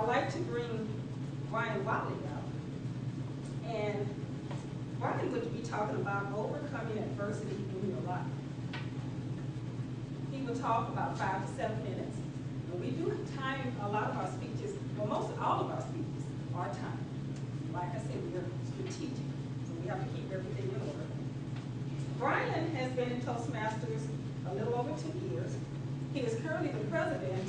I'd like to bring Brian Wiley up. And Brian would be talking about overcoming adversity in your life. He will talk about 5 to 7 minutes. And we do time a lot of our speeches, well, most all of our speeches are timed. Like I said, we're strategic, so we have to keep everything in order. Brian has been in Toastmasters a little over 2 years. He is currently the president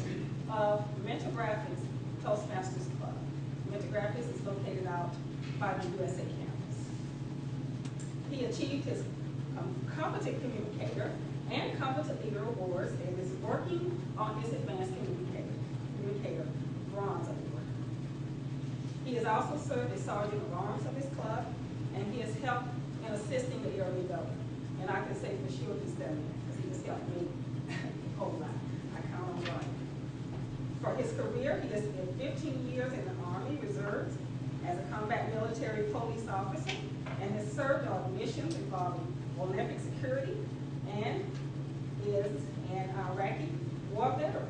of Mental Graphics Toastmasters Club. Mental Graphics is located out by the USA campus. He achieved his competent communicator and competent leader awards and is working on his advanced communicator bronze award. He has also served as sergeant of arms of his club, and he has helped in assisting the area governor. And I can say for sure he's done that because he has helped me a whole lot. I count on Brian. For his career, he has spent 15 years in the Army Reserves as a combat military police officer and has served on missions involving Olympic security and is an Iraqi war veteran.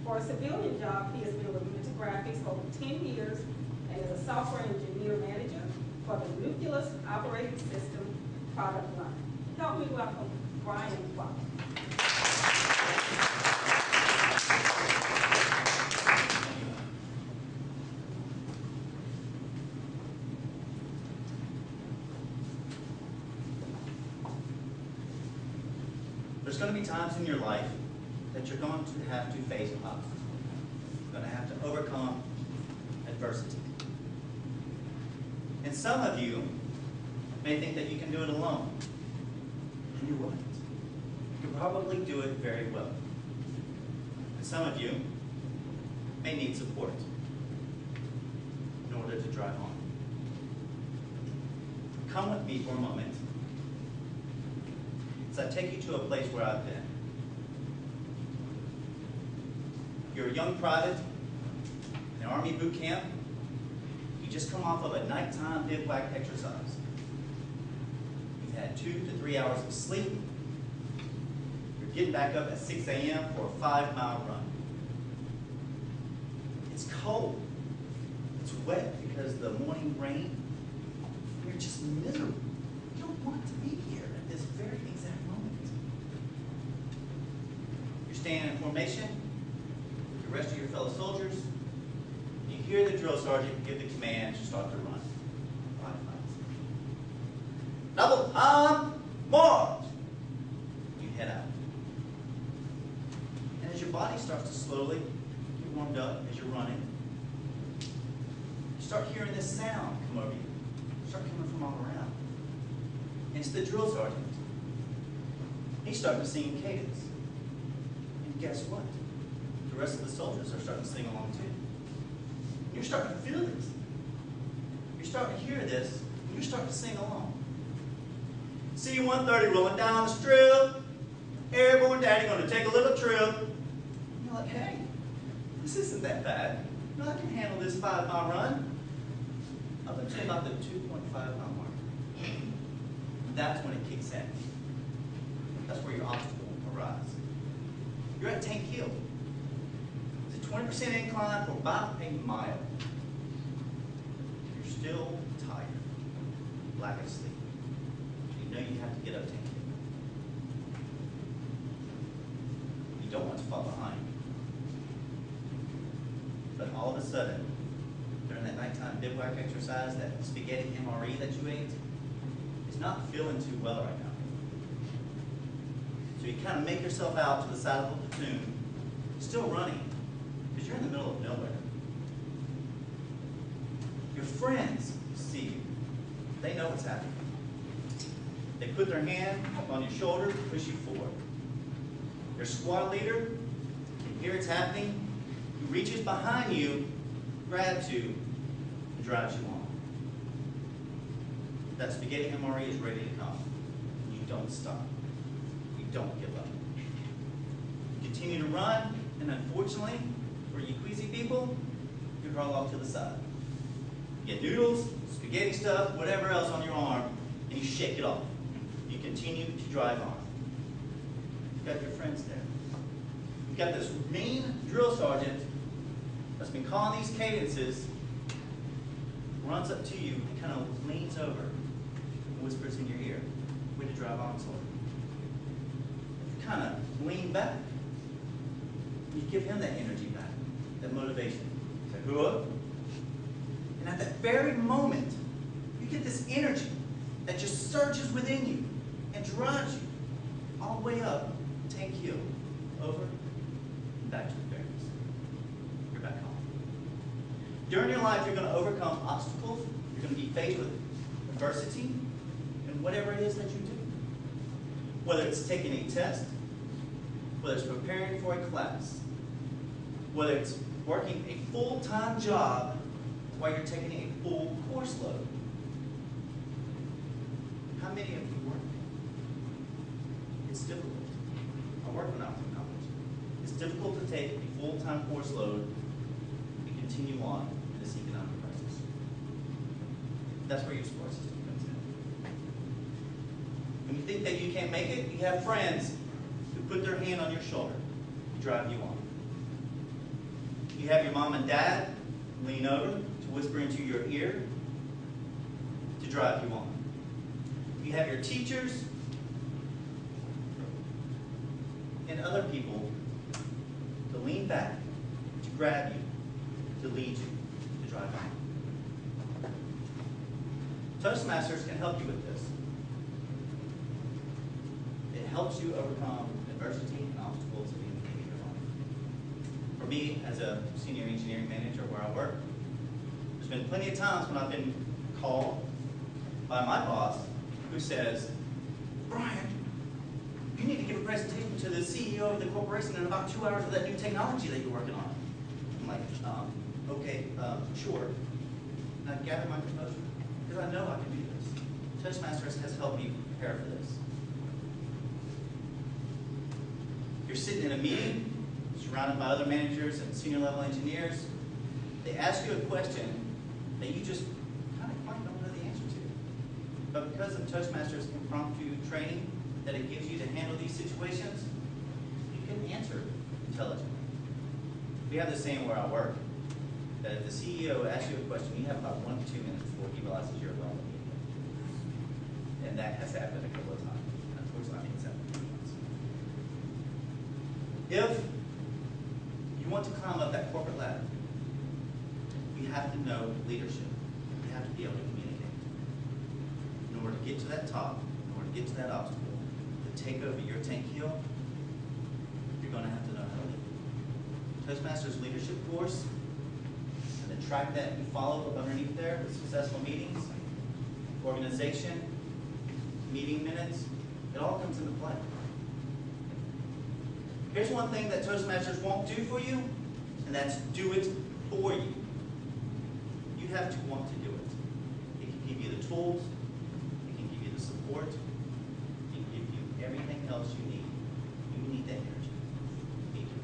For a civilian job, he has been with Mental Graphics for over 10 years and is a software engineer manager for the Nucleus Operating System product line. Help me welcome Brian Wiley. There's going to be times in your life that you're going to have to face obstacles. You're going to have to overcome adversity. And some of you may think that you can do it alone. And you wouldn't. You could probably do it very well. And some of you may need support in order to drive on. Come with me for a moment as I take you to a place where I've been. You're a young private in an Army boot camp. You just come off of a nighttime bivouac exercise. You've had 2 to 3 hours of sleep. You're getting back up at 6 a.m. for a 5-mile run. It's cold. It's wet because of the morning rain. You're just miserable. You don't want to be here at this very exact moment. You're standing in formation with the rest of your fellow soldiers. You hear the drill sergeant give the command to start to run. 5 miles. Double arm march. You head out. And as your body starts to slowly get warmed up as you're running, you start hearing this sound come over you. Start coming from all around. And it's the drill sergeant. He's starting to sing in cadence. And guess what? The rest of the soldiers are starting to sing along too. You're starting to feel this. You're starting to hear this, and you're starting to sing along. C-130 rolling down the strip. Airborne daddy gonna take a little trip. And you're like, hey, this isn't that bad. You know, I can handle this 5-mile run. Up until about the 2.5-mile mark. That's when it kicks in. That's where your obstacle arrives. You're at Tank Hill. It's a 20% incline for about a mile. You're still tired, lack of sleep. You know you have to get up Tank Hill. You don't want to fall behind. But all of a sudden, during that nighttime bivouac exercise, that spaghetti MRE that you ate, is not feeling too well right now. So you kind of make yourself out to the side of the platoon, still running, because you're in the middle of nowhere. Your friends see you. They know what's happening. They put their hand up on your shoulder to push you forward. Your squad leader can hear it's happening. He reaches behind you, grabs you, and drives you on. That spaghetti MRE is ready to come. You don't stop. You don't give up. You continue to run, and unfortunately, for you queasy people, you crawl off to the side. You get noodles, spaghetti stuff, whatever else on your arm, and you shake it off. You continue to drive on. You've got your friends there. You've got this mean drill sergeant that's been calling these cadences runs up to you and kind of leans over and whispers in your ear, way to drive on, Sawyer. You kind of lean back. You give him that energy back, that motivation. Say, whoa. And at that very moment, you get this energy that just surges within you and drives you all the way up Tank Hill, over and back to the barracks. You're back home. During your life, you're going to overcome obstacles. You're going to be faced with adversity and whatever it is that you do. Whether it's taking a test, whether it's preparing for a class, whether it's working a full-time job while you're taking a full course load. How many of you work? It's difficult. I work when I was in college. It's difficult to take a full-time course load and continue on in this economic crisis. That's where your support system comes in. When you think that you can't make it, you have friends who put their hand on your shoulder to drive you on. You have your mom and dad lean over to whisper into your ear to drive you on. You have your teachers and other people to lean back, to grab you, to lead you, to drive you on. Toastmasters can help you with this. It helps you overcome adversity and obstacles in your life. For me, as a senior engineering manager where I work, there's been plenty of times when I've been called by my boss who says, Brian, you need to give a presentation to the CEO of the corporation in about 2 hours of that new technology that you're working on. I'm like, okay, sure. And I gather my composure because I know I can do this. Toastmasters has helped me prepare for this. You're sitting in a meeting, surrounded by other managers and senior level engineers. They ask you a question that you just kind of don't know the answer to. But because of Toastmasters impromptu training that it gives you to handle these situations, you can answer intelligently. We have this saying where I work, that if the CEO asks you a question, you have about 1 to 2 minutes before he realizes you're well in the. And that has happened a couple of times. Unfortunately, I think it's happened 3 months. If you want to climb up that corporate ladder, you have to know leadership. You have to be able to communicate. In order to get to that top, in order to get to that obstacle, to take over your Tank Hill, you're going to have to know how to lead. Toastmasters leadership course, and the track that you follow underneath there with successful meetings, organization, meeting minutes, it all comes into play. Here's one thing that Toastmasters won't do for you, and that's do it for you. You have to want to do it. It can give you the tools, it can give you the support, it can give you everything else you need. You need that energy. You need to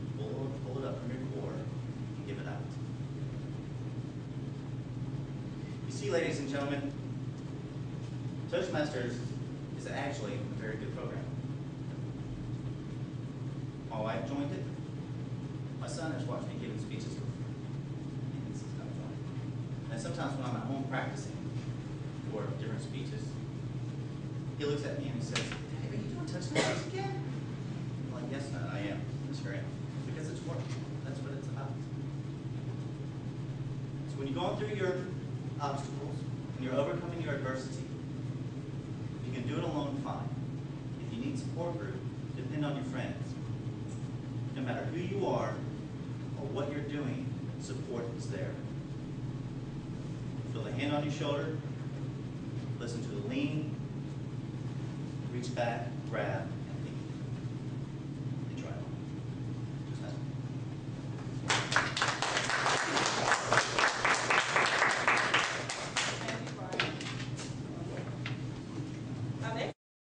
pull it up from your core and give it out. You see, ladies and gentlemen, Toastmasters is actually a very good program. My wife joined it. My son has watched me giving speeches before. And this is kind of fun. And sometimes when I'm at home practicing for different speeches, he looks at me and he says, "Hey, are you doing Toastmasters again?" I'm like, "Yes, son, I am. Yes, sure am." Because it's work. That's what it's about. So when you're going through your obstacles and you're overcoming your adversity, you can do it alone, fine. If you need support group, depend on your friends. No matter who you are or what you're doing, support is there. Feel the hand on your shoulder, listen to the lean, reach back, grab,